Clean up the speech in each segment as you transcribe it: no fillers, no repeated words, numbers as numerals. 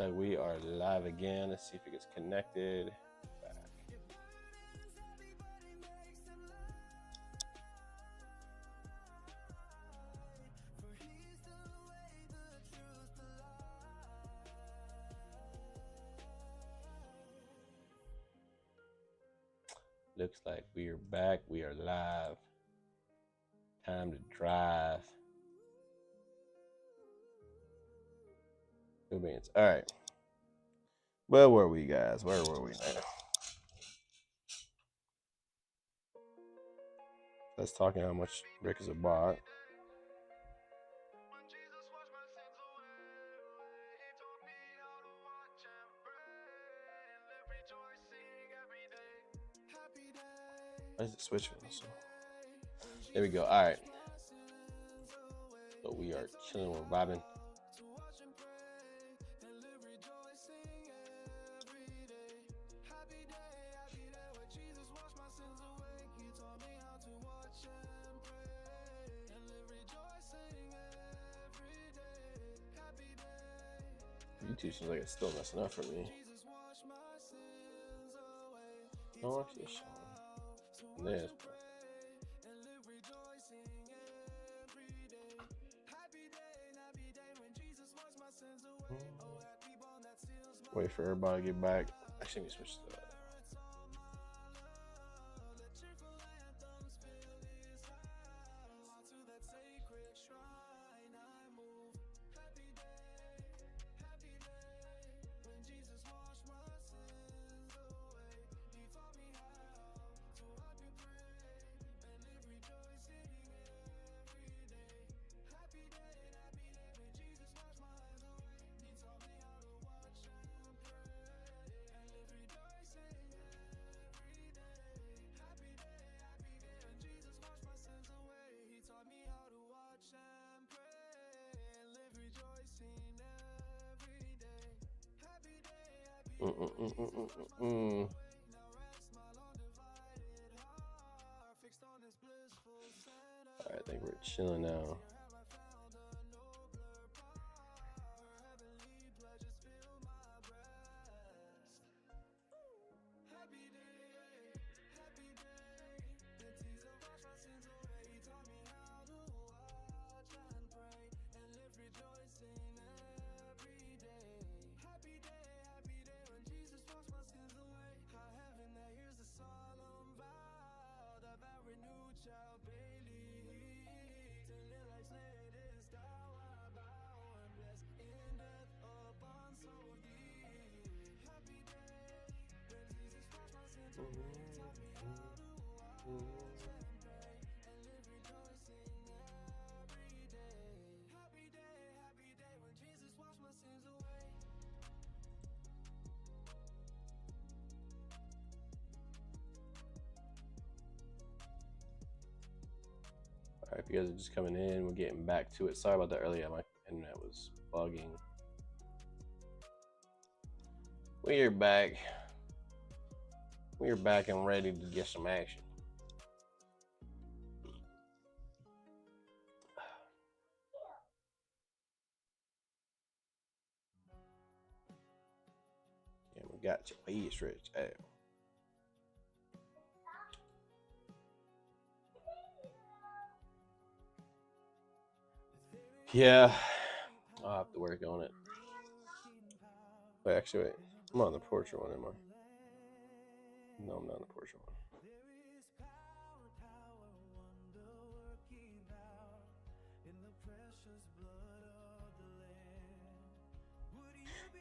like we are live again. Let's see if it gets connected. Back. Looks like we are back. We are live. Time to drive. 2 minutes. All right. Where were we, guys? Where were we now? Let's talk how much Rick is a bot. Why is it switching? So, there we go. All right. So we are chilling. We're vibing. YouTube seems like it's still messing up for me. Oh, actually, it's showing. This. Wait for everybody to get back. Actually, let me switch to that. Alright, I think we're chilling now. Alright, if you guys are just coming in, we're getting back to it. Sorry about that earlier, my internet was bugging. We are back. We are back and ready to get some action. Yeah, we got your face rich. Hey. Yeah, I'll have to work on it. Wait, actually, wait. I'm on the portrait one, am I? No, I'm not on the portrait one.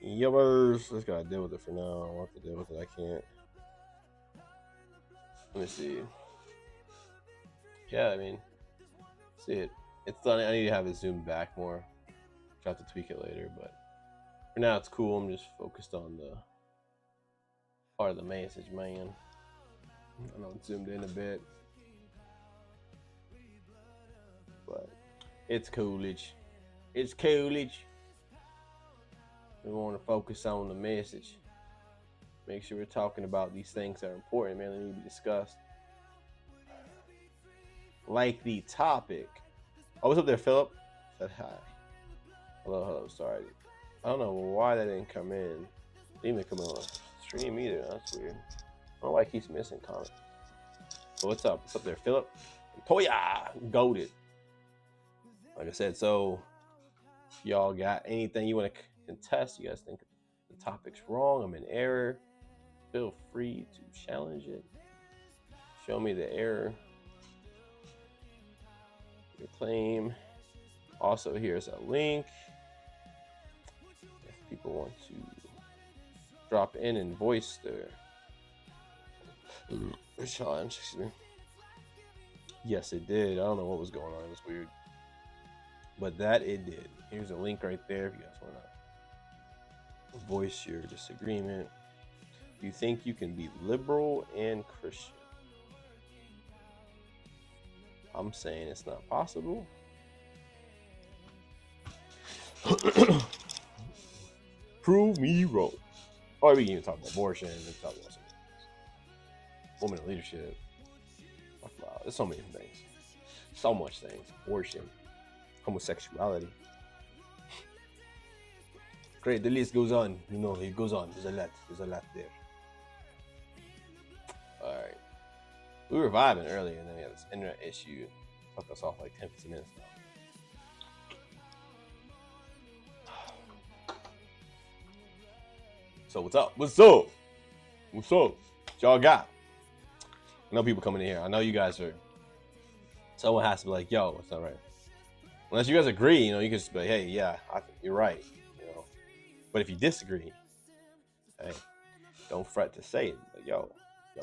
Yubbers. Let's gotta deal with it for now. I want to deal with it. I can't. Let me see. Yeah, I mean, see it. It's done. I need to have it zoomed back more. I'll have to tweak it later, but for now it's cool. I'm just focused on the part of the message, man. I know it's zoomed in a bit, but it's coolage. It's coolage. We want to focus on the message. Make sure we're talking about these things that are important, man, that need to be discussed. Like the topic. Oh, what's up there, Philip? Said hi. Hello, hello. Sorry. I don't know why that didn't come in. Didn't even come on stream either. That's weird. I don't know why he keeps missing comments. But what's up? What's up there, Philip? Toya goaded. Like I said, so y'all got anything you want to contest? You guys think the topic's wrong? I'm in error. Feel free to challenge it. Show me the error. Your claim. Also, here's a link. If people want to drop in and voice their challenge, excuse me. Yes, it did. I don't know what was going on. It was weird. But that it did. Here's a link right there if you guys want to voice your disagreement. You think you can be liberal and Christian? I'm saying it's not possible. Prove me wrong. Or we can even talk about abortion, we can talk about something else. Women in leadership. Wow, there's so many things. So much things. Abortion. Homosexuality. Great, the list goes on. You know, it goes on. There's a lot there. Alright. We were vibing earlier and then we had this internet issue. Took us off like 10-15 minutes now. So what's up? What's up? What's up? What y'all got? I know people coming in here. I know you guys are. Someone has to be like, yo, it's not right. Unless you guys agree, you know, you can just be like, hey, yeah, I think you're right. You know. But if you disagree, hey, don't fret to say it. Like, yo,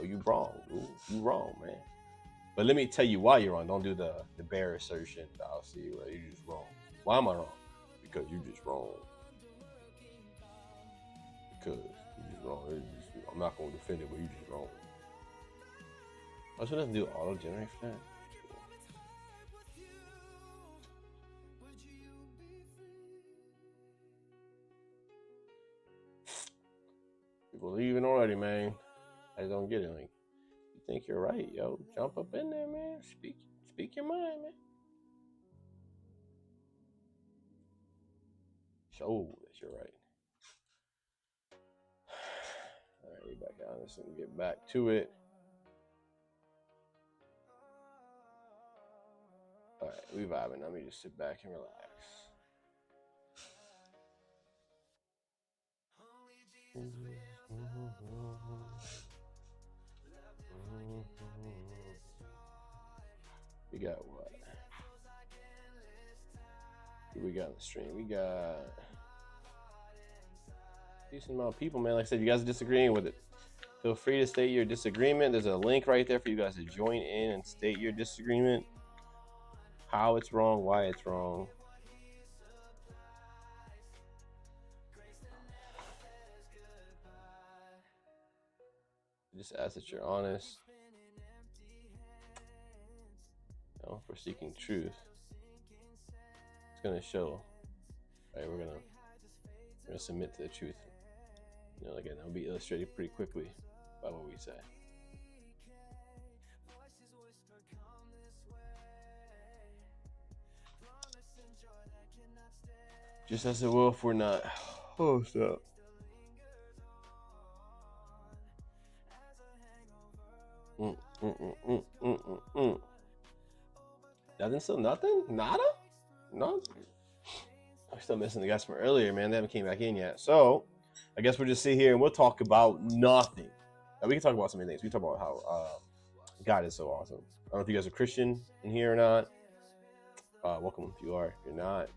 you wrong. Ooh, you wrong, man. But let me tell you why you're wrong. Don't do the bare assertion fallacy where you're just wrong. Why am I wrong? Because you're just wrong. Because you're just wrong. I'm not going to defend it, but you're just wrong. I should have to do auto generate for that. People leaving already, man. I don't get it. Like, you think you're right, yo? Jump up in there, man. Speak your mind, man. Show that you're right. All right, we back on this and get back to it. All right, we vibing. Let me just sit back and relax. We got what? Who we got on the stream? We got a decent amount of people, man. Like I said, you guys are disagreeing with it. Feel free to state your disagreement. There's a link right there for you guys to join in and state your disagreement. How it's wrong, why it's wrong. Just ask that you're honest. You know, for seeking truth. It's gonna show. Right, we're gonna submit to the truth. You know, again, that'll be illustrated pretty quickly by what we say. Just as it will if we're not. Oh, stop. Nothing, still nothing? Nada? No? I'm still missing the guys from earlier, man. They haven't came back in yet. So, I guess we'll just sit here and we'll talk about nothing. Now, we can talk about so many things. We talk about how God is so awesome. I don't know if you guys are Christian in here or not. Welcome if you are. If you're not,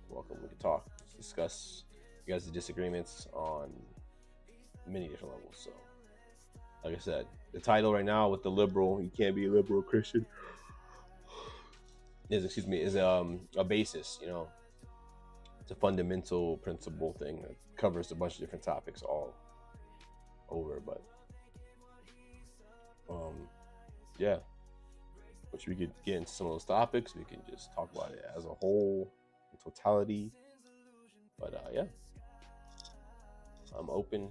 welcome. We can talk. Let's discuss you guys' disagreements on many different levels. So, like I said, the title right now with the liberal, you can't be a liberal Christian, is a basis, you know. It's a fundamental principle thing that covers a bunch of different topics all over, but yeah. Which we could get into some of those topics. We can just talk about it as a whole, in totality. But yeah, I'm open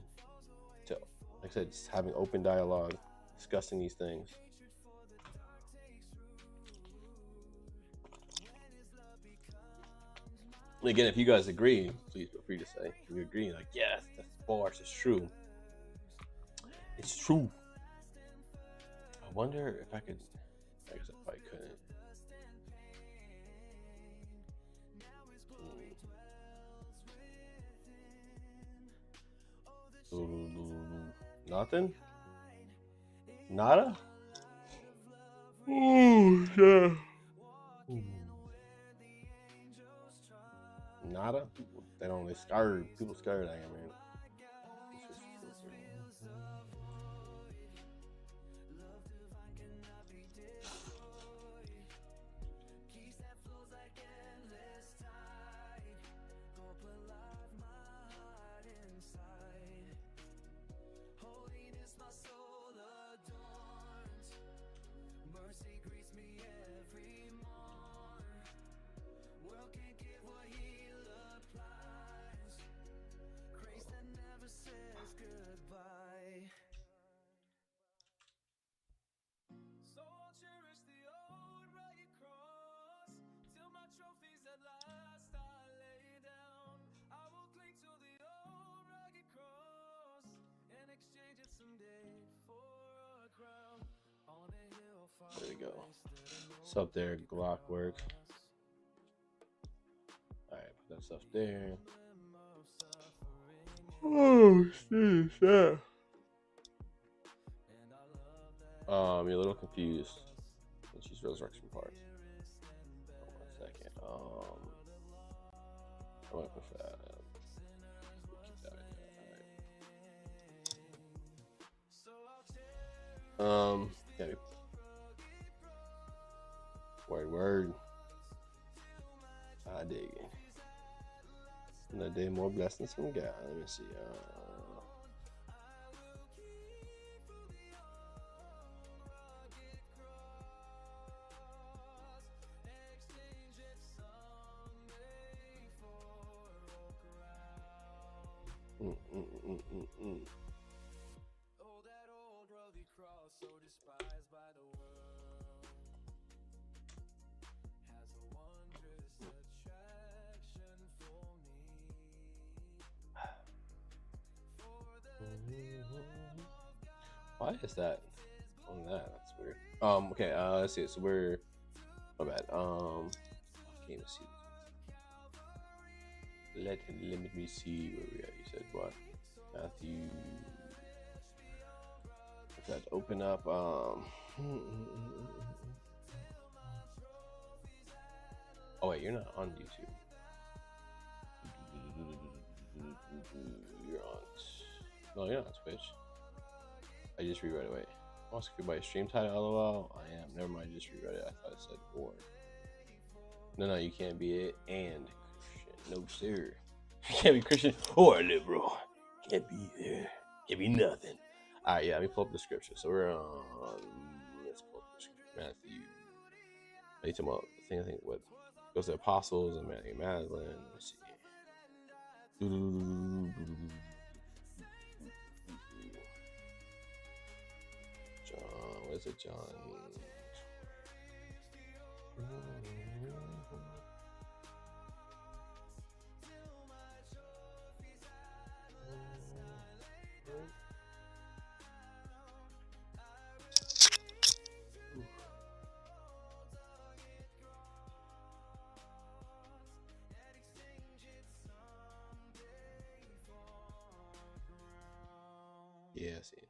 to, like I said, just having open dialogue, discussing these things. And again, if you guys agree, please feel free to say. If you agree, like, yes, that's bars. It's true. It's true. I wonder if I could. I guess I probably couldn't. Nothing? Nada? Oh, yeah. Nada? They don't, they scared. People scared, I am, man. There we go. What's up there, Glockwork? Alright, put that stuff there. Oh, shit, yeah. You're a little confused. She's resurrection parts. Hold on a second. I'm gonna push that. Keep that in there. Alright. Yeah. Word. I dig it. Another day, more blessings from God. Let me see. Why is that on that? That's weird. Okay, let's see. So we're my bad. Can't even see. Let me see where we at. You said what? Matthew. If that open up, oh wait, you're not on YouTube. You're on. No, you're not on Twitch. I just reread it. Wait. Ask if you're by stream title, lol. I am. Never mind, I just reread it. I thought it said or. No, you can't be it and Christian. No, sir. You can't be Christian or liberal. Can't be there. Can't be nothing. Alright, yeah, let me pull up the scripture. So we're on. Let's pull up the scripture. Matthew. Are you talking about? I think what goes to apostles and Matthew Magdalene. Let's see. John, what is it, John? Yeah, I see it.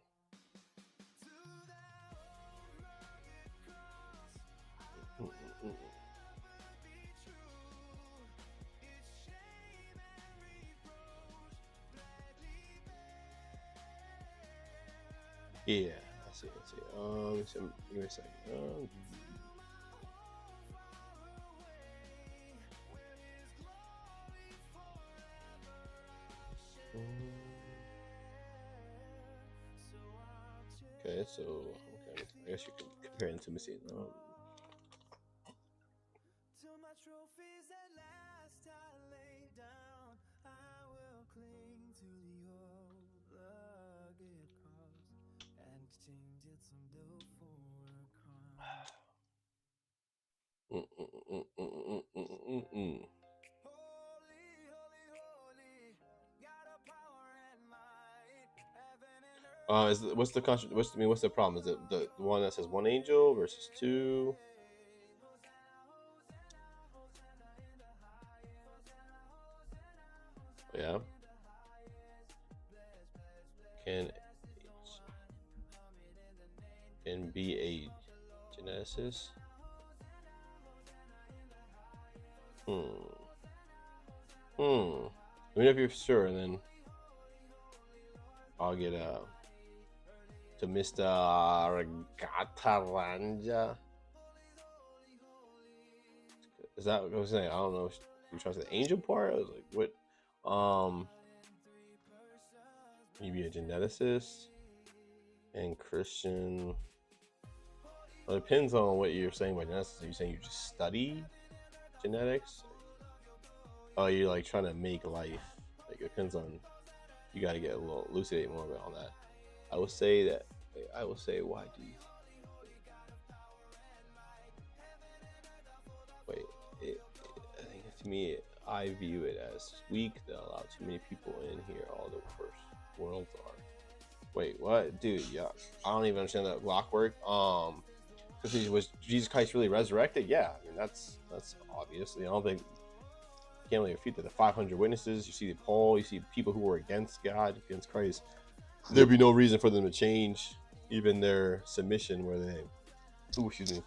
Yeah, I see it. Give me a second. Okay, so okay, I guess you can compare intimacy. What's the problem? Is it the one that says one angel versus two? Yeah. Can be a geneticist? Let me know if you're sure, and then I'll get to Mr. Gataranja. Is that what I was saying? I don't know. You trying to say the angel part? I was like, what? Maybe a geneticist and Christian. Well, it depends on what you're saying by geneticist. Are you saying you just study genetics? Oh, you're like trying to make life. Like it depends on. You got to get a little elucidate more on that. I will say that. I will say YG. Wait, I think to me, I view it as weak that allow too many people in here. All the first worlds are. Wait, what, dude? Yeah, I don't even understand that clockwork. Because was Jesus Christ really resurrected? Yeah, I mean that's obvious. I don't think you can't really refute that. The 500 witnesses, you see the Paul, you see people who were against God, against Christ. There'd be no reason for them to change even their submission where they, excuse me,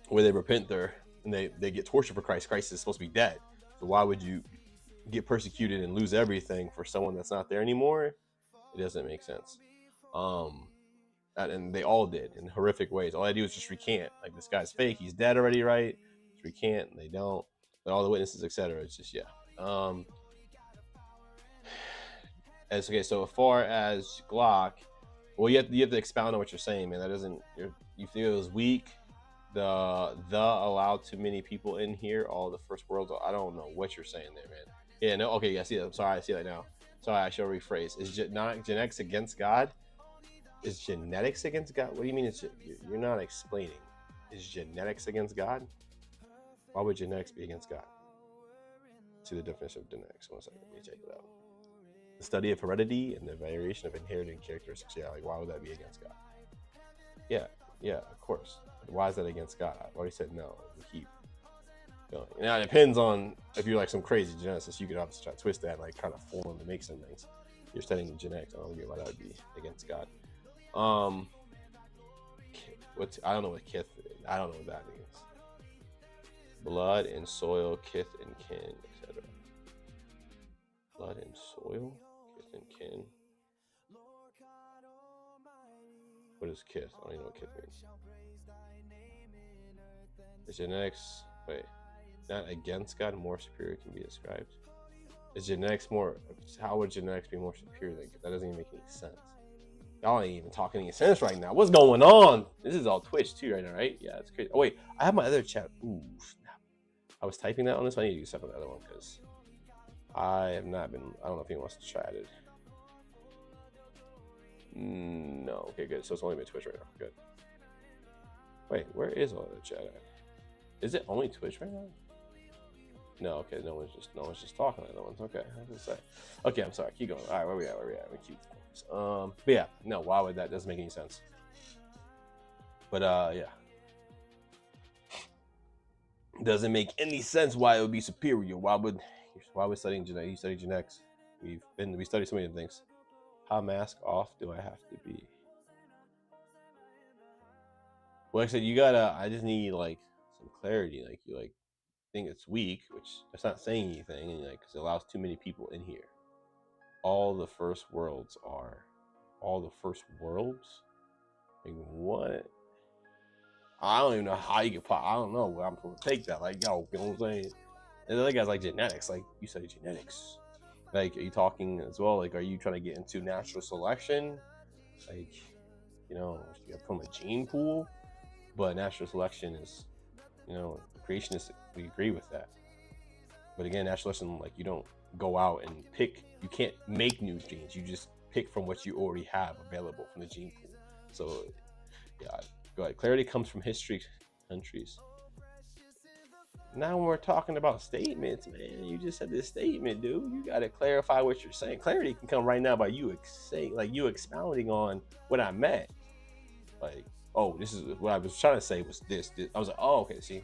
where they repent there and they get tortured for Christ. Christ is supposed to be dead, so why would you get persecuted and lose everything for someone that's not there anymore? It doesn't make sense. And they all did in horrific ways. All I do is just recant, like, this guy's fake, he's dead already, right? Just recant, and they don't. But all the witnesses, etc. It's just, yeah. Okay, so as far as Glock, well, you have to expound on what you're saying, man. That doesn't, you feel it was weak. The allowed too many people in here. All the first worlds. I don't know what you're saying there, man. Yeah, no, okay, yeah, I see that. I'm sorry, I see that now. Sorry, I should rephrase. Is genetics against God? Is genetics against God? What do you mean? You're not explaining. Is genetics against God? Why would genetics be against God? See the definition of genetics. 1 second, let me check it out. The study of heredity and the variation of inherited characteristics. Yeah, like, why would that be against God? Yeah, of course. Why is that against God? I've already said no. We keep going. Now it depends on if you're like some crazy geneticist. You could obviously try to twist that, like kind of form to make some things. You're studying genetics. I don't get why that would be against God. I don't know what kith is. I don't know what that means. Blood and soil, kith and kin, etc. Blood and soil, kith and kin. What is kith? I don't even know what kith means. Is genetics, wait, not against God, more superior can be described? Is genetics more, how would genetics be more superior? That doesn't even make any sense. Y'all ain't even talking any sense right now. What's going on? This is all Twitch too right now, right? Yeah, it's crazy. Oh wait, I have my other chat. Ooh, snap. I was typing that on this one. I need to do stuff on the other one because I have not been, I don't know if anyone wants to chat it. No, okay, good. So it's only my Twitch right now. Good. Wait, where is all the chat at? Is it only Twitch right now? No, okay, no one's just talking. The other ones, okay. I was gonna say, okay, I'm sorry. Keep going. All right, where we at? We keep. But yeah, no. Why would that? Doesn't make any sense. But yeah, doesn't make any sense why it would be superior. Why would studying genetics? You study genetics. We study so many things. How mask off do I have to be? Well, like I said, you gotta. I just need like some clarity. Like you like think it's weak, which that's not saying anything, and like because it allows too many people in here. All the first worlds are. All the first worlds? Like what? I don't even know how you can. I don't know where I'm supposed to take that. Like, yo, you know what I'm saying? And the other guy's like genetics. Like you study genetics. Like, are you talking as well? Like, are you trying to get into natural selection? Like, you know, you have from a gene pool, but natural selection is, you know, creationists. We agree with that. But again, natural selection, like you don't go out and pick. You can't make new genes. You just pick from what you already have available from the gene pool. So, yeah, go ahead. Clarity comes from history, countries. Now when we're talking about statements, man, you just said this statement, dude. You gotta clarify what you're saying. Clarity can come right now by you saying, like, you expounding on what I meant. Like, oh, this is what I was trying to say was this. I was like, oh, okay, see.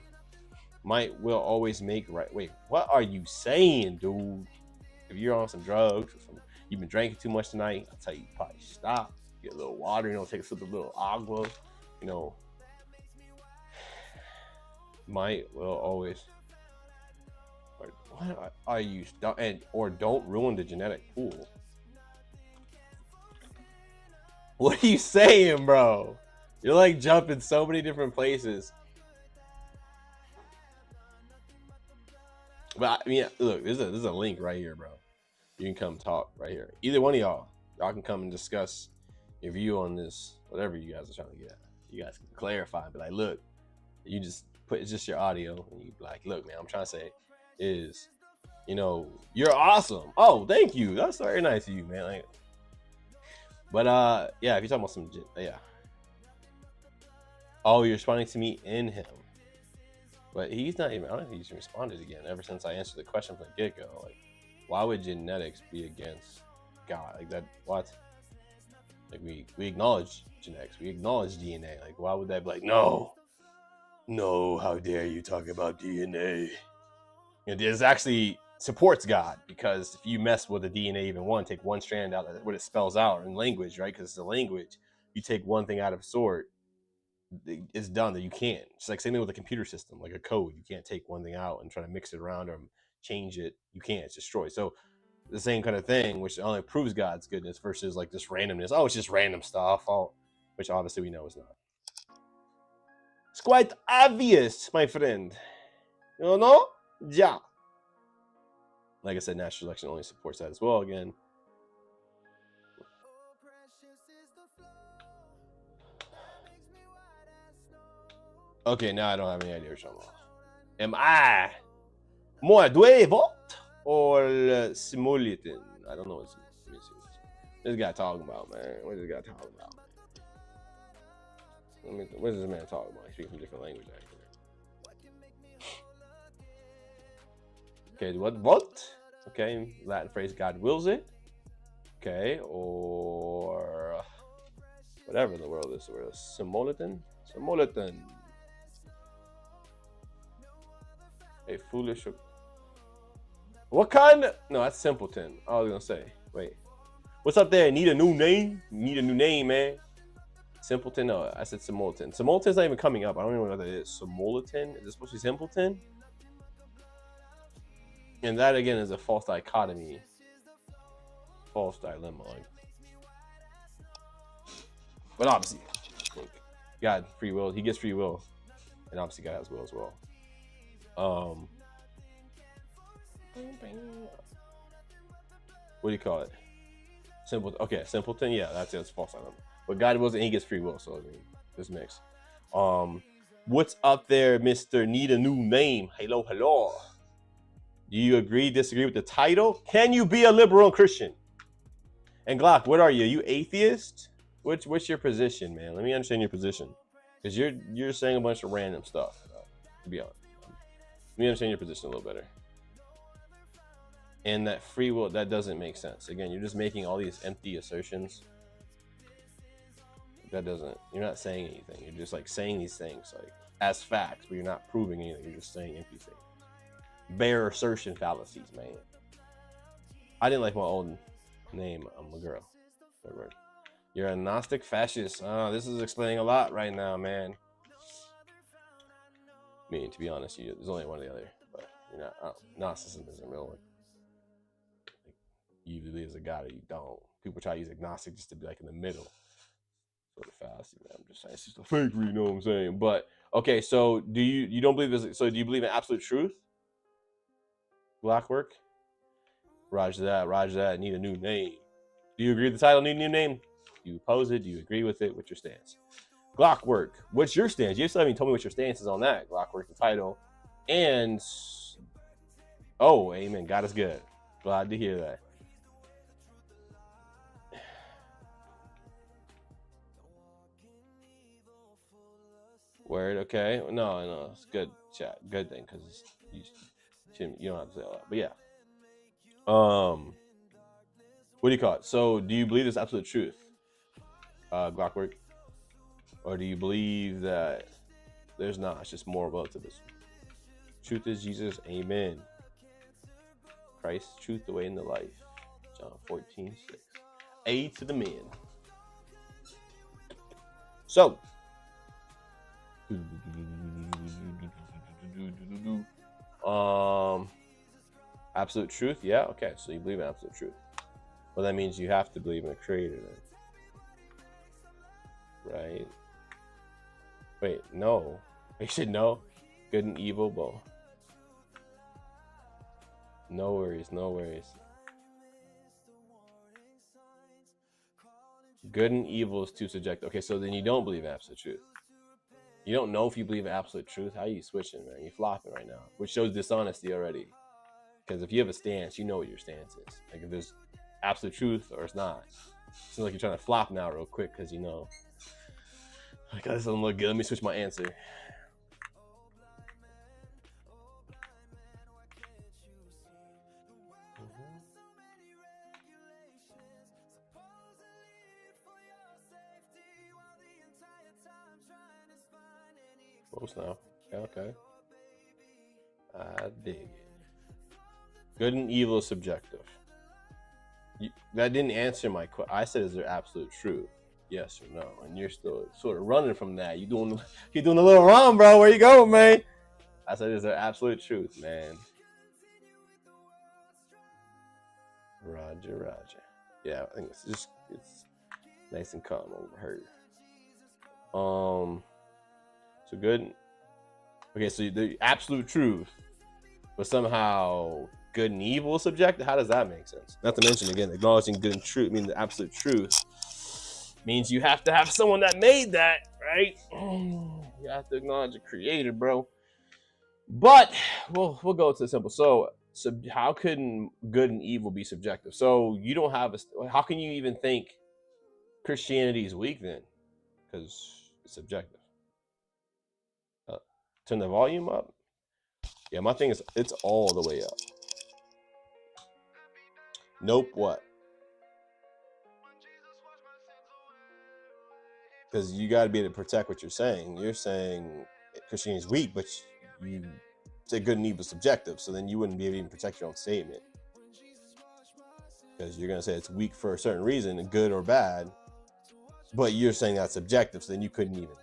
Might will always make right. Wait, what are you saying, dude? If you're on some drugs or some, you've been drinking too much tonight, I'll tell you probably stop. Get a little water, take a sip of a little agua, might will always. What are you or don't ruin the genetic pool? What are you saying, bro? You're like jumping so many different places. But I mean, look, there's a link right here, bro. You can come talk right here. Either one of y'all can come and discuss your view on this, whatever you guys are trying to get at. You guys can clarify, but like, look, you just put it's just your audio, and you be like, look, man, I'm trying to say is, you're awesome. Oh, thank you. That's very nice of you, man. Like, but yeah, if you're talking about some, yeah. Oh, you're responding to me in him. But he's not even, I don't think he's responded again ever since I answered the question from the get-go. Like, why would genetics be against God? Like that, what? Like we acknowledge genetics, we acknowledge DNA. Like, why would that be like, no, how dare you talk about DNA? This actually supports God, because if you mess with the DNA even take one strand out, what it spells out in language, right? Because it's a language, you take one thing out of sort, it's done. That you can't. It's like same thing with a computer system, like a code. You can't take one thing out and try to mix it around or change it. You can't. It's destroyed. So the same kind of thing, which only proves God's goodness versus like this randomness. Oh, it's just random stuff. Which obviously we know is not. It's quite obvious, my friend. You know? Yeah. Like I said, natural selection only supports that as well. Again. Okay, now I don't have any idea what you're talking about. Am I more nuevo or simulating? I don't know what this guy talking about, man. What is this guy talking about? What is this man talking about? He's speaking some different language out here. Okay, what? Okay, Latin phrase, God wills it. Okay, or whatever in the world is the word. Simulatin. A foolish. What kind of? No, that's simpleton. I was gonna say. Wait. What's up there? Need a new name? Need a new name, man. Simpleton? No, I said simultan. Simultan's not even coming up. I don't even know what that is. Simultan? Is this supposed to be simpleton? And that again is a false dichotomy. False dilemma. But obviously, God, free will. He gets free will. And obviously God has will as well. What do you call it? Simpleton. Okay, simpleton. Yeah, that's false dilemma. But God wills and he gets free will. So I mean, this mix. What's up there, Mr. Need a New Name? Hello. Do you agree, disagree with the title? Can you be a liberal and Christian? And Glock, what are you? Are you atheist? What's your position, man? Let me understand your position, because you're saying a bunch of random stuff. To be honest, let me understand your position a little better. And that free will, that doesn't make sense. Again, you're just making all these empty assertions. That doesn't. You're not saying anything. You're just like saying these things like as facts, but you're not proving anything. You're just saying empty things. Bare assertion fallacies, man. I didn't like my own name. I'm a girl. You're a Gnostic fascist. This is explaining a lot right now, man. I mean, to be honest, there's only one or the other, but you're not. Gnosticism isn't real. Like, you either believe there's a God or you don't. People try to use agnostic just to be like in the middle. Sort of fallacy, man. I'm just saying it's just a fake, you know what I'm saying? But okay, so do you don't believe this? So do you believe in absolute truth? Blackwork. Roger that. Need a new name. Do you agree with the title? Need a new name? Do you oppose it? Do you agree with it? What's your stance? Glockwork. What's your stance? You still haven't told me what your stance is on that. Glockwork, the title. And oh, amen. God is good. Glad to hear that. Word. Okay. No. It's good chat. Good thing, because You don't have to say all that, but yeah. What do you call it? So, do you believe this absolute truth, Glockwork, or do you believe that there's not? It's just more relativism. Truth is Jesus. Amen. Christ, truth, the way, and the life. John 14:6. A to the men. So, absolute truth. Yeah. Okay. So you believe in absolute truth. Well, that means you have to believe in a creator then, right? Wait, no. You said no. Good and evil, both. No worries, no worries. Good and evil is too subjective. Okay, so then you don't believe in absolute truth. You don't know if you believe in absolute truth. How are you switching, man? You're flopping right now, which shows dishonesty already. Because if you have a stance, you know what your stance is. Like if there's absolute truth or it's not. It seems like you're trying to flop now real quick because you know. Like, this doesn't look good. Let me switch my answer. Close now. Okay. I dig it. Good and evil is subjective. That didn't answer my question. I said, is there absolute truth? Yes or no? And you're still sort of running from that. You're doing a little wrong, bro. Where you going, man? I said, is there absolute truth, man? Roger, Roger. Yeah, I think it's nice and calm over here. So good. Okay, so the absolute truth, but somehow good and evil is subjective. How does that make sense? Not to mention, again, acknowledging good and truth, I mean the absolute truth means you have to have someone that made that, right? You have to acknowledge the creator, bro. But we'll go to the simple. So how can good and evil be subjective? So you don't have how can you even think Christianity is weak then? Because it's subjective. Turn the volume up. Yeah, my thing is it's all the way up. Nope, what? Because you got to be able to protect what you're saying. You're saying Christianity is weak, but you say good and evil is subjective, so then you wouldn't be able to even protect your own statement. Because you're going to say it's weak for a certain reason, good or bad, but you're saying that's subjective, so then you couldn't even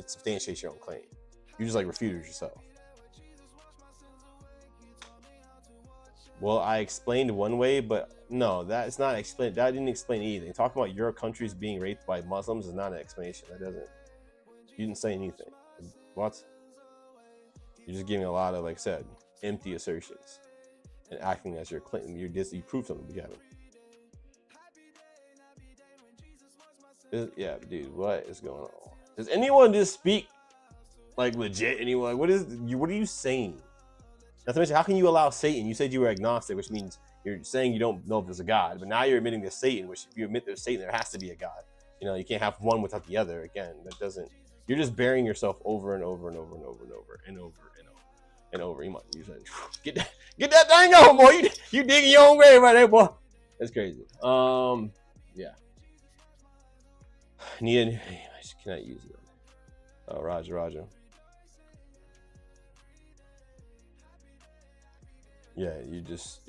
substantiate your own claim. You just like refuted yourself. Well, I explained one way, but no, that's not explain. That didn't explain anything. Talking about your countries being raped by Muslims is not an explanation. That doesn't. You didn't say anything. What? You're just giving a lot of, like I said, empty assertions and acting as your claim. You proved something you haven't. Yeah, dude, what is going on? Does anyone just speak like legit? Anyone? What are you saying? Not to mention, how can you allow Satan? You said you were agnostic, which means you're saying you don't know if there's a God, but now you're admitting there's Satan, which if you admit there's Satan, there has to be a God. You know, you can't have one without the other. Again, that doesn't. You're just burying yourself over and over and over and over and over and over and over. You might use that. Get that thing on, boy. You digging your own grave right there, boy. That's crazy. Yeah. I cannot use it. Oh, Roger. Yeah, you're just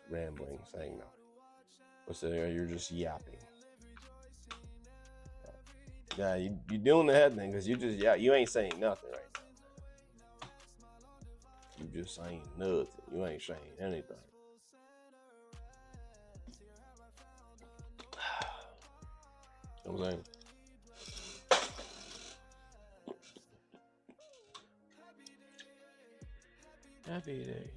rambling, saying no. You're just yapping. Yeah, you're doing the head thing because you ain't saying nothing right now. You just saying nothing. You ain't saying anything. You know what I'm saying? Happy day.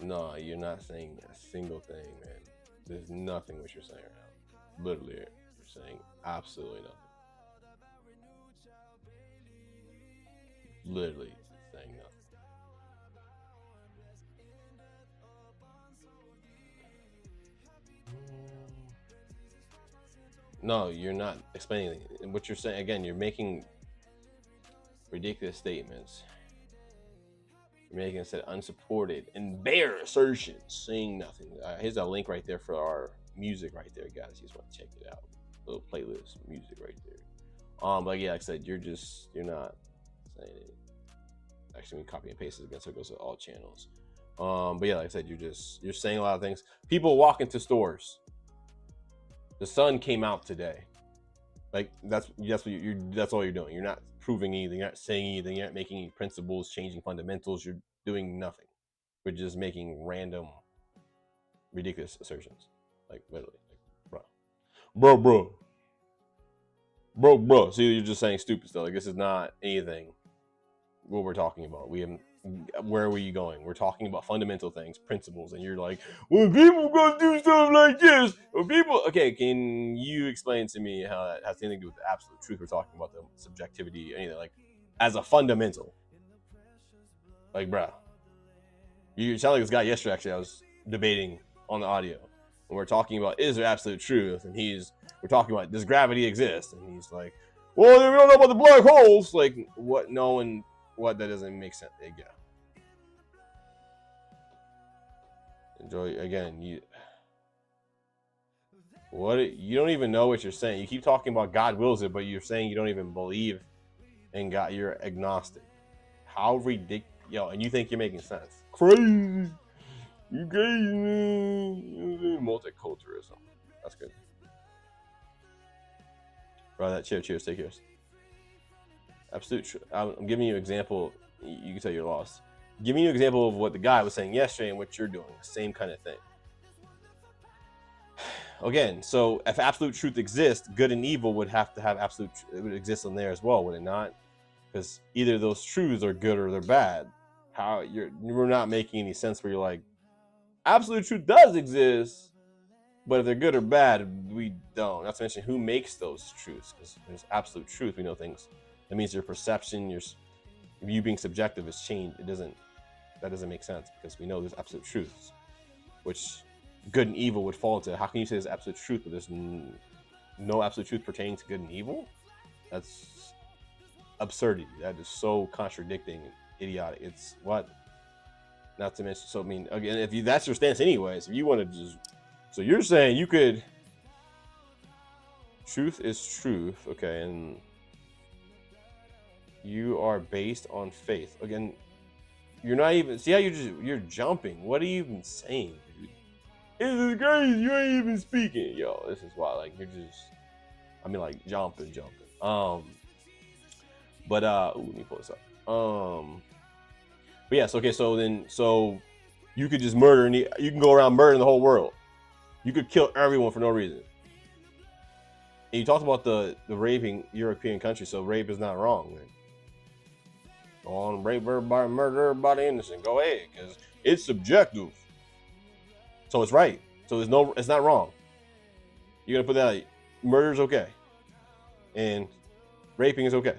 No, you're not saying a single thing, man. There's nothing what you're saying right now. Literally, you're saying absolutely nothing. Literally saying nothing. No, you're not explaining anything. What you're saying, again, you're making ridiculous statements. You're making it unsupported and bare assertions, saying nothing. Here's a link right there for our music right there, guys. You just want to check it out. Little playlist music right there. But yeah, like I said, you're not saying it. Actually, we copy and paste it again, so it goes to all channels. But yeah, like I said, you're saying a lot of things. People walk into stores. The sun came out today. Like that's all you're doing. You're not proving anything. You're not saying anything. You're not making any principles, changing fundamentals. You're doing nothing. We're just making random, ridiculous assertions. Like literally, like bro. See, you're just saying stupid stuff. Like this is not anything. What we're talking about. Where were you going? We're talking about fundamental things, principles, and you're like, well, people gonna do stuff like this. Well, people, okay, can you explain to me how that has anything to do with the absolute truth? We're talking about the subjectivity, anything like as a fundamental. Like, bro, you sound like this guy yesterday. Actually, I was debating on the audio, and we're talking about is there absolute truth, and we're talking about does gravity exist, and he's like, well, we don't know about the black holes. Like, what? No one. What? That doesn't make sense. Yeah. Enjoy again. You don't even know what you're saying. You keep talking about God wills it, but you're saying you don't even believe in God. You're agnostic. How ridiculous! Yo, and you think you're making sense? Crazy. You crazy. Multiculturalism. That's good. Bro, that cheers. Take yours. Absolute truth. I'm giving you an example. You can tell you're lost. Giving you an example of what the guy was saying yesterday and what you're doing. Same kind of thing. Again, so if absolute truth exists, good and evil would have to have absolute. It would exist in there as well, would it not? Because either those truths are good or they're bad. How you're not making any sense where you're like, absolute truth does exist, but if they're good or bad, we don't. Not to mention who makes those truths, because there's absolute truth. We know things. That means your perception, you being subjective is changed. That doesn't make sense because we know there's absolute truths, which good and evil would fall into. How can you say there's absolute truth, but there's no absolute truth pertaining to good and evil? That's absurdity. That is so contradicting and idiotic. It's what? Not to mention, so I mean, again, if that's your stance anyways, if you want to just, so you're saying you could, truth is truth, okay, and you are based on faith. Again, you're not even, see how you're jumping. What are you even saying, dude? This is crazy. You ain't even speaking. Yo, this is why, like, you're just, I mean, like, jumping. But, let me pull this up. But yes, okay, so you could just murder, and you can go around murdering the whole world. You could kill everyone for no reason. And you talked about the raping European countries, so rape is not wrong, man. Go on, rape everybody, murder everybody innocent. Go ahead, because it's subjective. So it's right. So it's not wrong. You're gonna put that like, murder is okay, and raping is okay.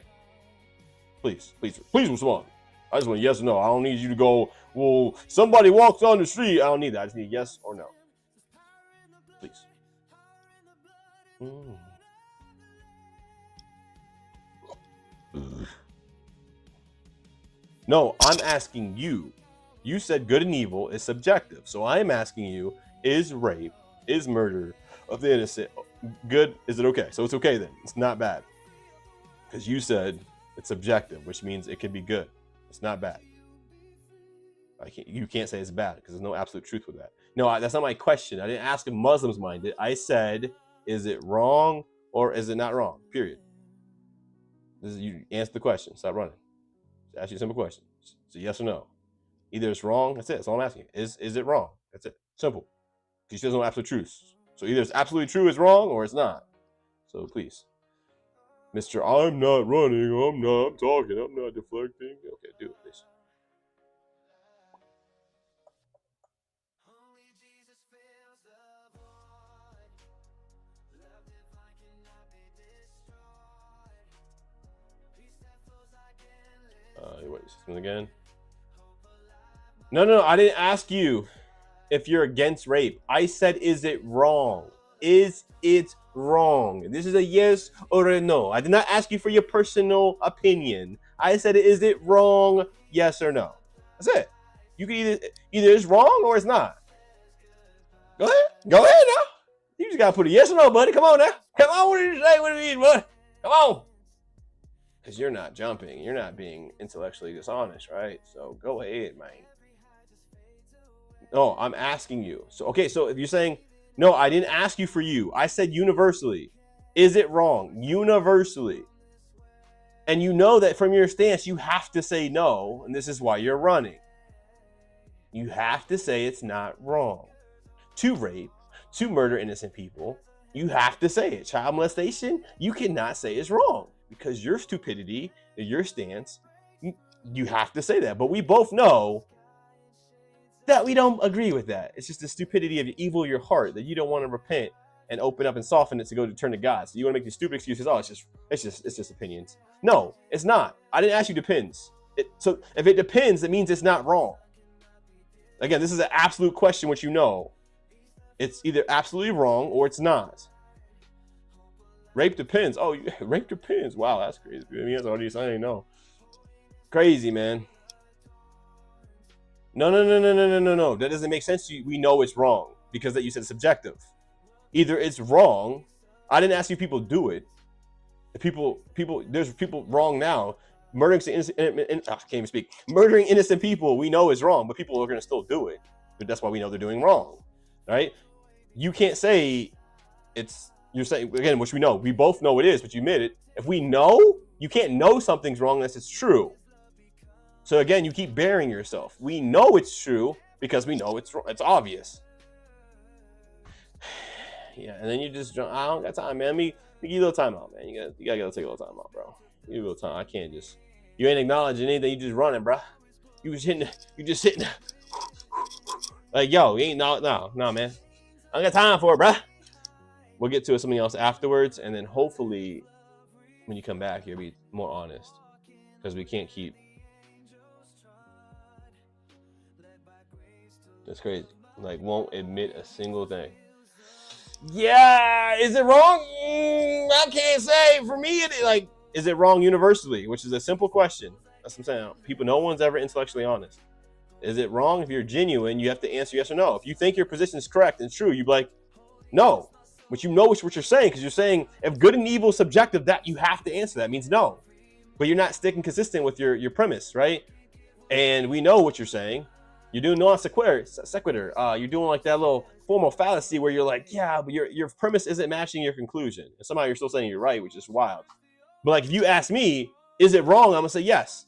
Please respond. I just want yes or no. I don't need you to go, well, somebody walks on the street. I don't need that. I just need yes or no. Please. No, I'm asking you. You said good and evil is subjective. So I'm asking you, is rape, is murder of the innocent good? Is it okay? So it's okay then. It's not bad. Because you said it's subjective, which means it could be good. It's not bad. You can't say it's bad because there's no absolute truth with that. No, that's not my question. I didn't ask if Muslims mind it. I said, is it wrong or is it not wrong? Period. You answer the question. Stop running. Just ask you a simple question. So yes or no. Either it's wrong. That's it. That's all I'm asking. Is it wrong? That's it. Simple. Because there's no absolute truth. So either it's absolutely true, it's wrong, or it's not. So please, Mr. I'm not running. I'm talking. I'm not deflecting. Okay, do it, please. Wait, system again. No, I didn't ask you if you're against rape. I said, is it wrong? Is it wrong? This is a yes or a no. I did not ask you for your personal opinion. I said, is it wrong? Yes or no. That's it. You can either it's wrong or it's not. Go ahead. Go ahead now. You just gotta put a yes or no, buddy. Come on now. Come on. What did you say? What do you mean, bud? Come on. Because you're not jumping. You're not being intellectually dishonest, right? So go ahead, man. No, I'm asking you. So, okay, so if you're saying, no, I didn't ask you for you. I said universally. Is it wrong? Universally. And you know that from your stance, you have to say no. And this is why you're running. You have to say it's not wrong. To rape, to murder innocent people, you have to say it. Child molestation, you cannot say it's wrong. Because your stupidity, your stance, you have to say that. But we both know that we don't agree with that. It's just the stupidity of the evil of your heart that you don't want to repent and open up and soften it to go to turn to God. So you want to make these stupid excuses. Oh, it's just opinions. No, it's not. I didn't ask you depends. So if it depends, it means it's not wrong. Again, this is an absolute question, which you know. It's either absolutely wrong or it's not. Rape depends. Oh, rape depends. Wow, that's crazy. I mean, that's already saying no. Crazy, man. No. That doesn't make sense to you. We know it's wrong because that you said subjective. Either it's wrong. I didn't ask you people do it. There's people wrong now. Murdering innocent, I can't even speak. Murdering innocent people, we know is wrong, but people are going to still do it. But that's why we know they're doing wrong, right? You can't say it's. You're saying, again, which we know. We both know it is, but you admit it. If we know, you can't know something's wrong unless it's true. So again, you keep burying yourself. We know it's true because we know it's obvious. Yeah, and then you just jump. I don't got time, man. Me give you a little time out, man. You gotta take a little time out, bro. You need a little time. I can't just. You ain't acknowledging anything. You just running, bro. You just hitting. Like, yo, you ain't no, man. I don't got time for it, bro. We'll get to something else afterwards, and then hopefully, when you come back, you'll be more honest, because we can't keep. That's crazy. Like, won't admit a single thing. Yeah, is it wrong? I can't say. For me, is it wrong universally? Which is a simple question. That's what I'm saying. People, no one's ever intellectually honest. Is it wrong? If you're genuine, you have to answer yes or no. If you think your position is correct and true, you'd be like, no. But you know what you're saying, because you're saying if good and evil is subjective, that you have to answer. That means no. But you're not sticking consistent with your premise, right? And we know what you're saying. You're doing non sequitur. You're doing like that little formal fallacy where you're like, yeah, but your premise isn't matching your conclusion. And somehow you're still saying you're right, which is wild. But like if you ask me, is it wrong? I'm gonna say yes.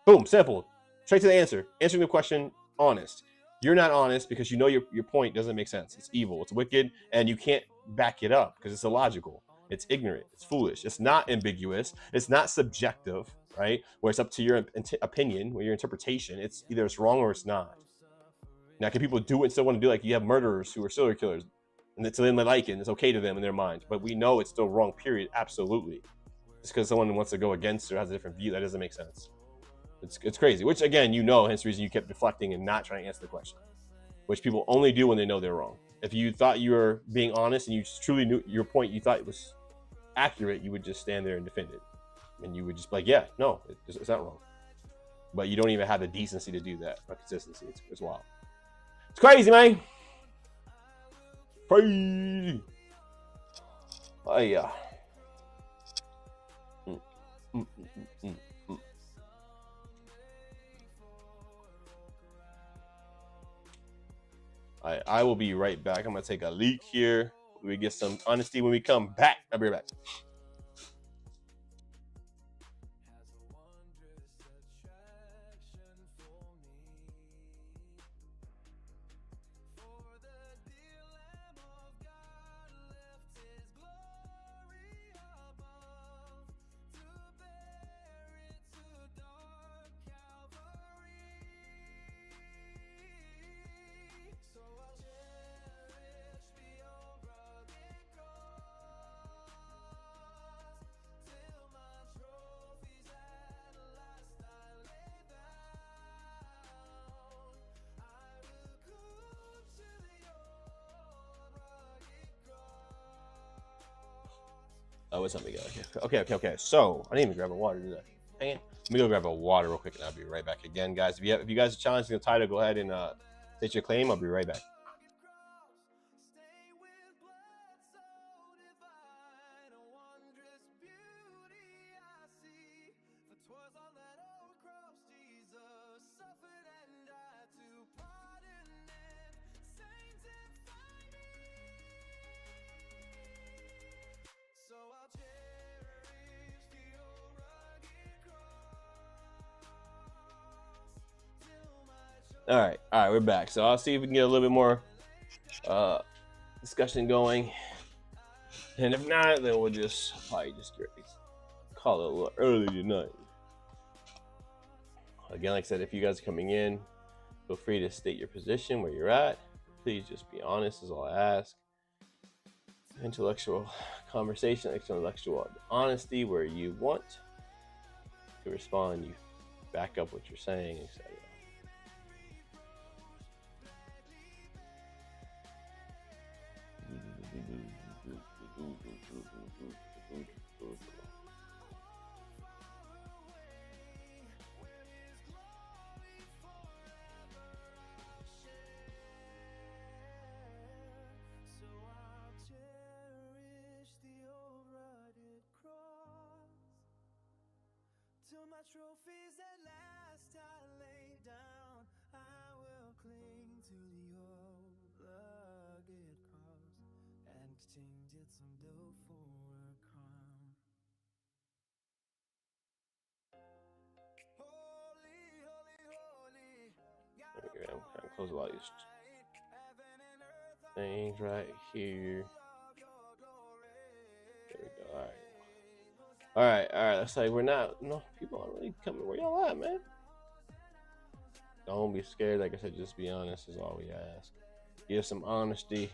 Boom, simple. Straight to the answer. Answering the question, honest. You're not honest because you know your point doesn't make sense. It's evil, it's wicked, and you can't back it up because it's illogical. It's ignorant, it's foolish, it's not ambiguous, it's not subjective, right? Where it's up to your opinion, or your interpretation. It's either it's wrong or it's not. Now, can people do it and still want to do it? Like you have murderers who are serial killers, and so then they like it, and it's okay to them in their mind. But we know it's still wrong, period, absolutely. Just because someone wants to go against or has a different view, that doesn't make sense. It's crazy, which again, you know, hence the reason you kept deflecting and not trying to answer the question, which people only do when they know they're wrong. If you thought you were being honest and you truly knew your point, you thought it was accurate, you would just stand there and defend it. And you would just be like, yeah, no, it's not wrong. But you don't even have the decency to do that, or consistency. It's wild. It's crazy, man. Crazy. Oh, yeah. I will be right back. I'm going to take a leak here. We get some honesty when we come back. I'll be right back. Oh, what's up, Miguel? Okay. So I didn't even grab a water, did I? Dang it. Let me go grab a water real quick, and I'll be right back again, guys. If you guys are challenging the title, go ahead and state your claim. I'll be right back. All right, we're back. So I'll see if we can get a little bit more discussion going, and if not, then we'll just probably just call it a little early tonight. Again, like I said, if you guys are coming in, feel free to state your position, where you're at. Please just be honest, is all I ask. Intellectual conversation, intellectual honesty, where you want to respond, you back up what you're saying, etc. My trophies at last I lay down. I will cling to the old rugged cross and exchange it someday for a crown. Holy, holy, holy. Okay, I'm trying to close a lot of these things right here. There we go. All right. Let's say we're not. No, people aren't really coming. Where y'all at, man? Don't be scared. Like I said, just be honest is all we ask. Give some honesty.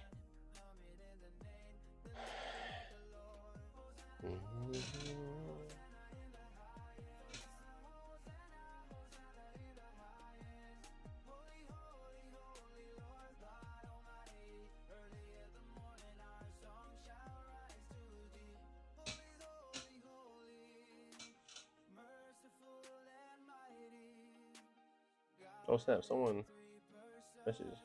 Oh snap! Someone messages.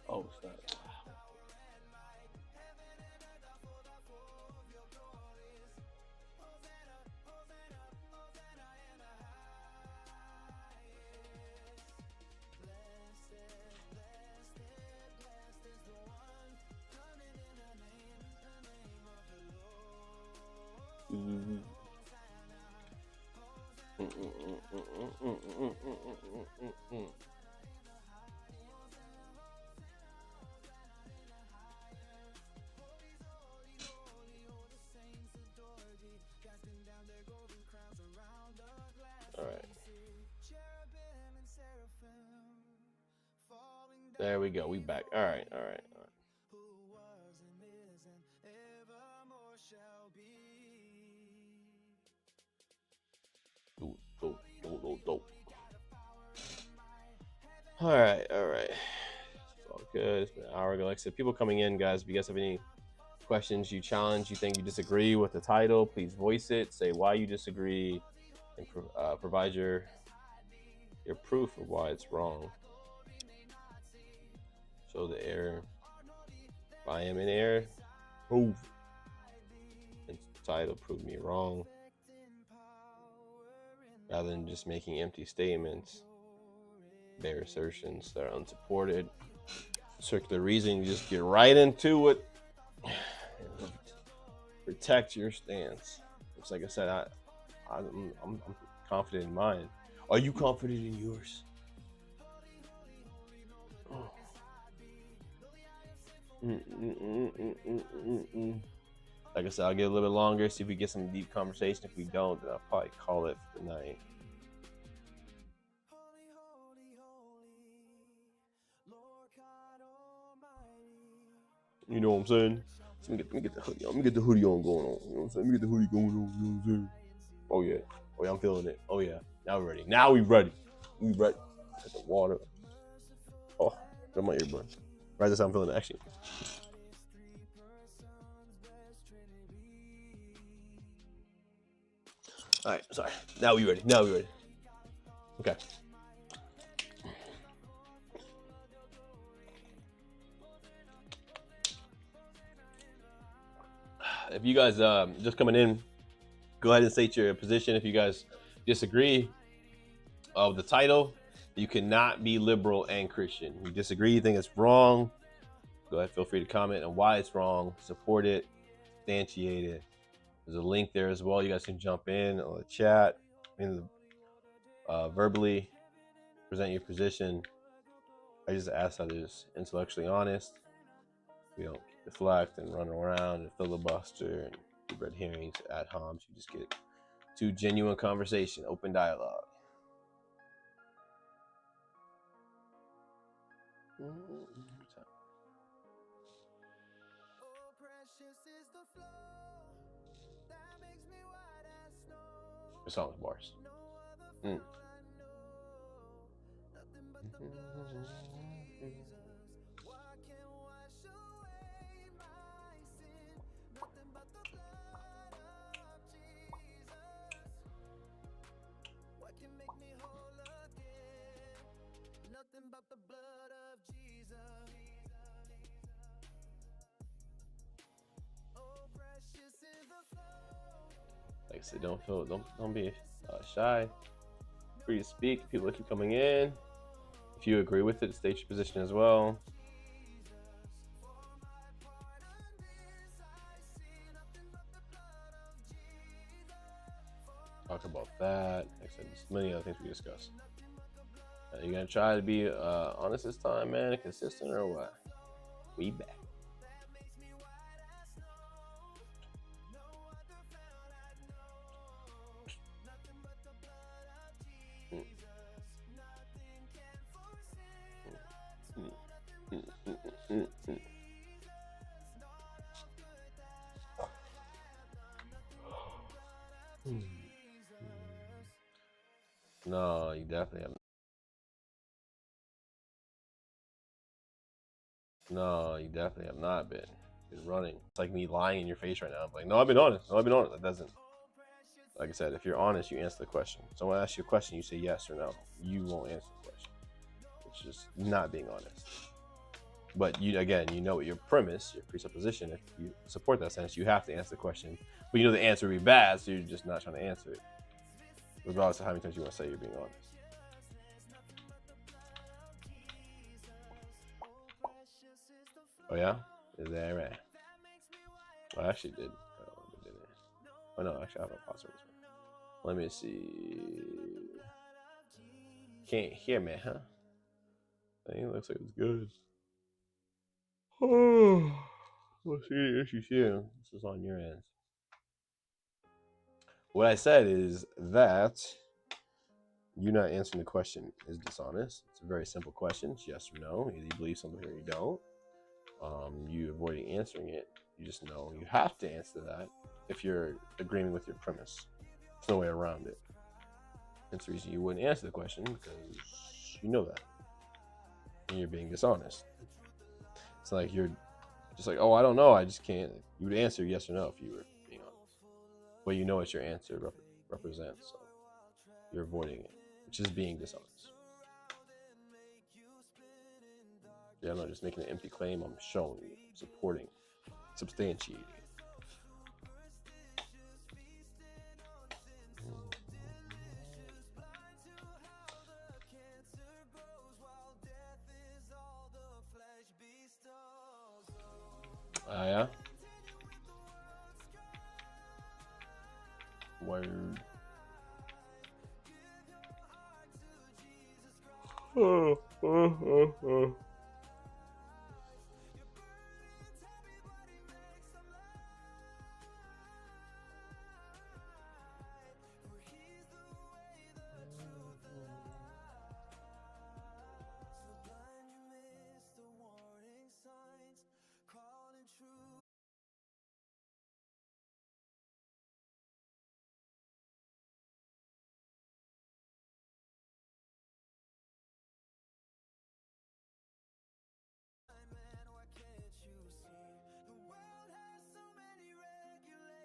Oh snap! All right. There we go. We back. All right. All right. It's all good. It's been an hour ago. Like I said, people coming in, guys. If you guys have any questions, you challenge, you think you disagree with the title, please voice it. Say why you disagree, and provide your proof of why it's wrong. Show the error. If I am in error, prove. And title, prove me wrong. Rather than just making empty statements, bare assertions that are unsupported. Circular reasoning, you just get right into it. Protect your stance. It's like I said, I'm confident in mine. Are you confident in yours? Like I said, I'll get a little bit longer, see if we get some deep conversation. If we don't, then I'll probably call it for the night. You know what I'm saying? So let me get the hoodie on. Let me get the hoodie on going on. You know what I'm saying? Let me get the hoodie going on. You know what I'm saying? Oh yeah. Oh yeah, I'm feeling it. Oh yeah. Now we're ready. Now we ready. We ready. Get the water. Oh, got my earbuds. Right, that's how I'm feeling the action. All right, sorry. Now we ready. Now we ready. Okay. If you guys just coming in, go ahead and state your position. If you guys disagree of the title, you cannot be liberal and Christian. You disagree, you think it's wrong, go ahead, feel free to comment on why it's wrong, support it, substantiate it. There's a link there as well. You guys can jump in on the chat, verbally present your position. I just ask that it's intellectually honest. We don't deflect and run around and filibuster and do red herrings ad homs. You just get to genuine conversation, open dialogue. The song's bars. Like I said, don't be shy. Free to speak. People keep coming in. If you agree with it, state your position as well. Talk about that. Like I said, there's many other things we discuss. You're gonna try to be honest this time, man, and consistent, or what? We back. No, you definitely have. No, you definitely have not been running. It's like me lying in your face right now. I'm like, no, I've been honest. No, I've been honest. That doesn't. Like I said, if you're honest, you answer the question. Someone asks you a question, you say yes or no. You won't answer the question. It's just not being honest. But you, again, you know what your premise, your presupposition. If you support that sentence, you have to answer the question. But you know the answer would be bad, so you're just not trying to answer it, regardless of how many times you want to say you're being honest. Oh yeah, is that right? I actually did. Oh no, actually I have a password. Let me see. Can't hear me, huh? I think it looks like it's good. Oh, let's see the issues here. This is on your end. What I said is that you not answering the question is dishonest. It's a very simple question. It's yes or no. Either you believe something or you don't. You avoiding answering it. You just know you have to answer that if you're agreeing with your premise. There's no way around it. That's the reason you wouldn't answer the question, because you know that. And you're being dishonest. It's like you're just like, oh, I don't know. I just can't. You would answer yes or no if you were being honest. But you know what your answer represents. So you're avoiding it, which is being dishonest. Yeah, I'm not just making an empty claim. I'm showing you, supporting, substantiating. Yeah. Word.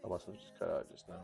I must have just cut out just now.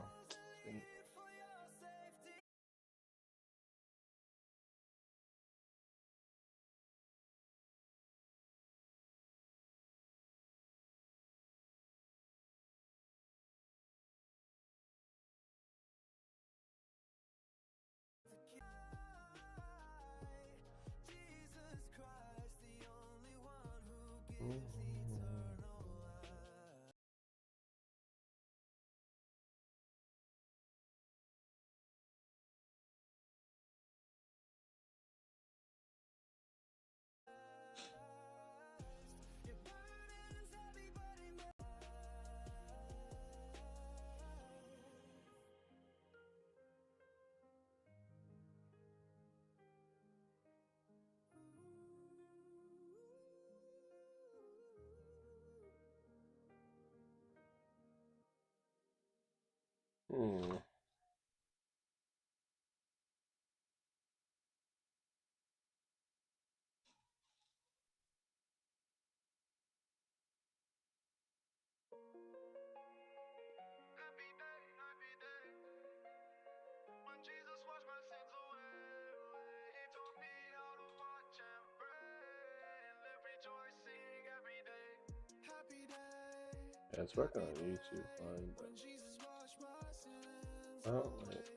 Yeah, it's working on YouTube fine, but oh wait.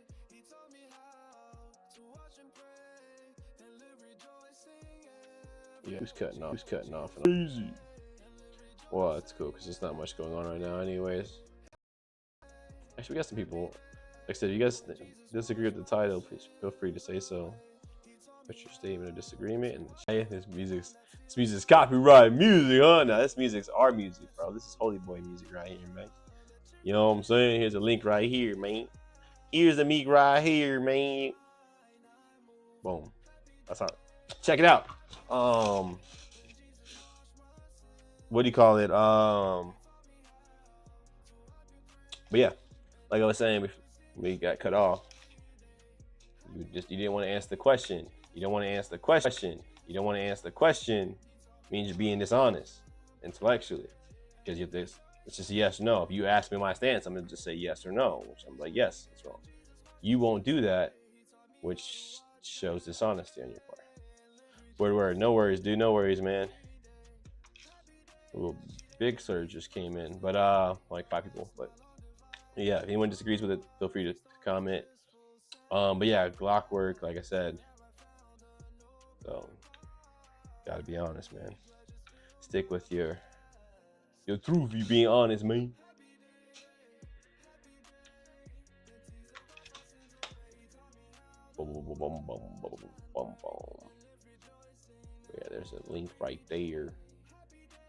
Yeah, who's cutting off? Who's cutting off? Easy. Well, that's cool because there's not much going on right now, anyways. Actually, we got some people. Like I said, if you guys disagree with the title, please feel free to say so. Put your statement of disagreement. And this music's copyright music, huh? Now this music's our music, bro. This is Holy Boy music right here, man. You know what I'm saying? Here's a link right here, man. Here's the meat right here, man. Boom. That's all. Check it out. What do you call it? But yeah, like I was saying, we got cut off. You didn't want to answer the question. You don't want to answer the question. You don't want to answer the question. Means you're being dishonest intellectually, because you're this. It's just a yes or no. If you ask me my stance, I'm gonna just say yes or no, which I'm like, yes, it's wrong. You won't do that, which shows dishonesty on your part. Word. No worries, dude. No worries, man. A little big surge just came in, but like 5 people. But yeah, if anyone disagrees with it, feel free to comment. But yeah, Glock work, like I said. So gotta be honest, man. Stick with your truth. You being honest, man. Boom, boom, boom, boom, boom, boom, boom. Yeah, there's a link right there.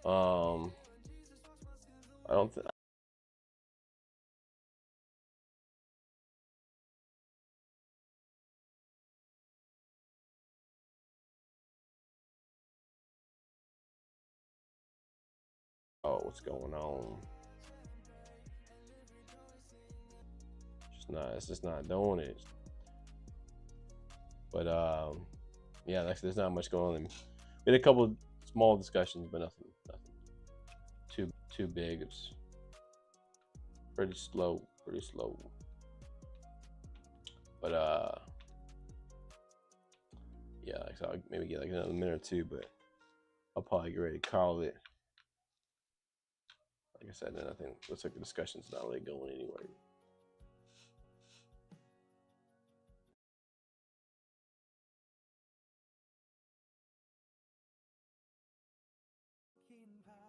I don't think. Oh, what's going on? It's just not doing it. But yeah, there's not much going on. We had a couple small discussions, but nothing too big. It's pretty slow. But yeah, so I'll maybe get like another minute or two, but I'll probably get ready to call it. Like I said, nothing. Looks like the discussion's not really going anywhere.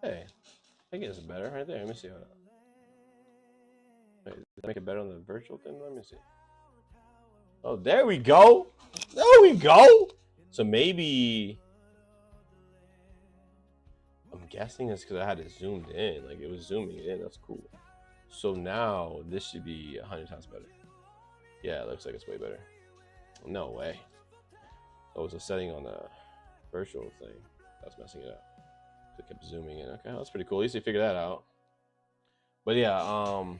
Hey, I think it's better right there. Let me see. Hold up. Wait, does that make it better on the virtual thing? Let me see. Oh, there we go. There we go. So maybe I'm guessing it's because I had it zoomed in. Like it was zooming in. That's cool. So now this should be 100 times better. Yeah, it looks like it's way better. No way. Oh, it's a setting on the virtual thing that's messing it up. So it kept zooming in. Okay, that's pretty cool. At least they figured that out. But yeah, I'm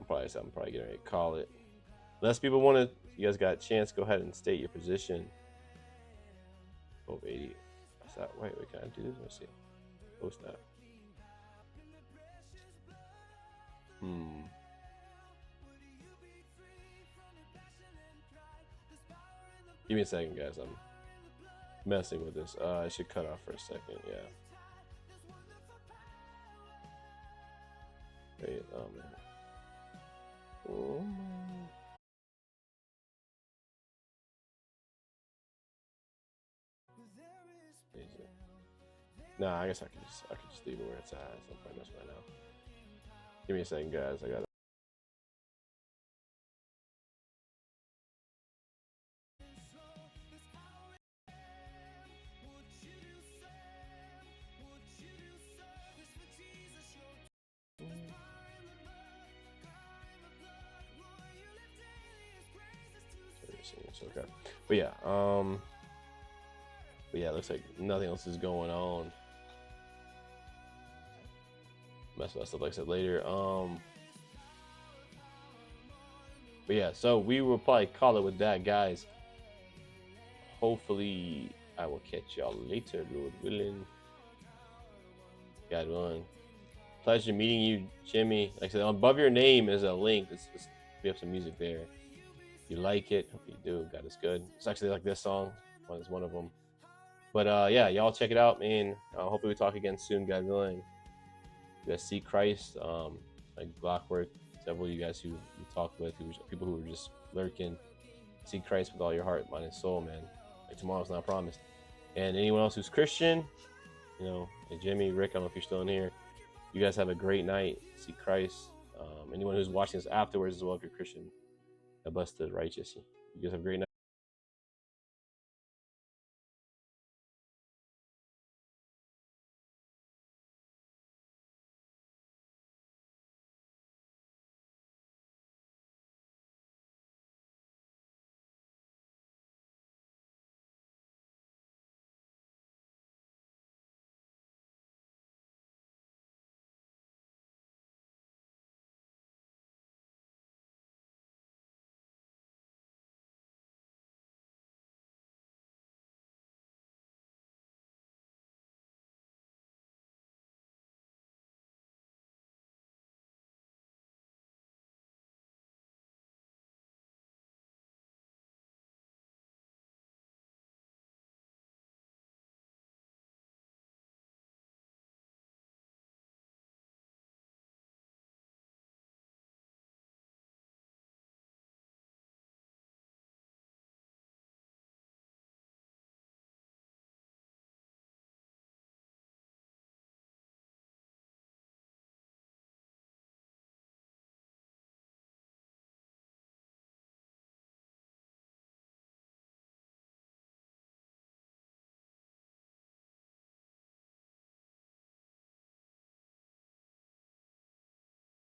probably getting ready to call it. Unless people want to, you guys got a chance, go ahead and state your position. Over 80. What's that? Wait, can I do this? Let's see. Post that. Give me a second, guys. I'm messing with this. I should cut off for a second. Yeah. Wait. Oh man. Oh man. Nah, I guess I could just leave it where it's at. So I'm probably messing right now. Give me a second, guys. I got. Okay, but yeah, looks like nothing else is going on. Mess with that stuff like I said later. But yeah, so we will probably call it with that, guys. Hopefully, I will catch y'all later, Lord willing. God willing. Pleasure meeting you, Jimmy. Like I said, above your name is a link. We have some music there. If you like it, hope you do. God is good. It's actually like this song. One is one of them. But yeah, y'all check it out, man. Hopefully we talk again soon, God willing. You guys see Christ, like Blockwork, several of you guys who we talked with, people who were just lurking. See Christ with all your heart, mind, and soul, man. Like tomorrow's not promised. And anyone else who's Christian, you know, hey, Jimmy, Rick, I don't know if you're still in here. You guys have a great night. See Christ. Anyone who's watching this afterwards as well, if you're Christian, God bless the righteous. You guys have a great night.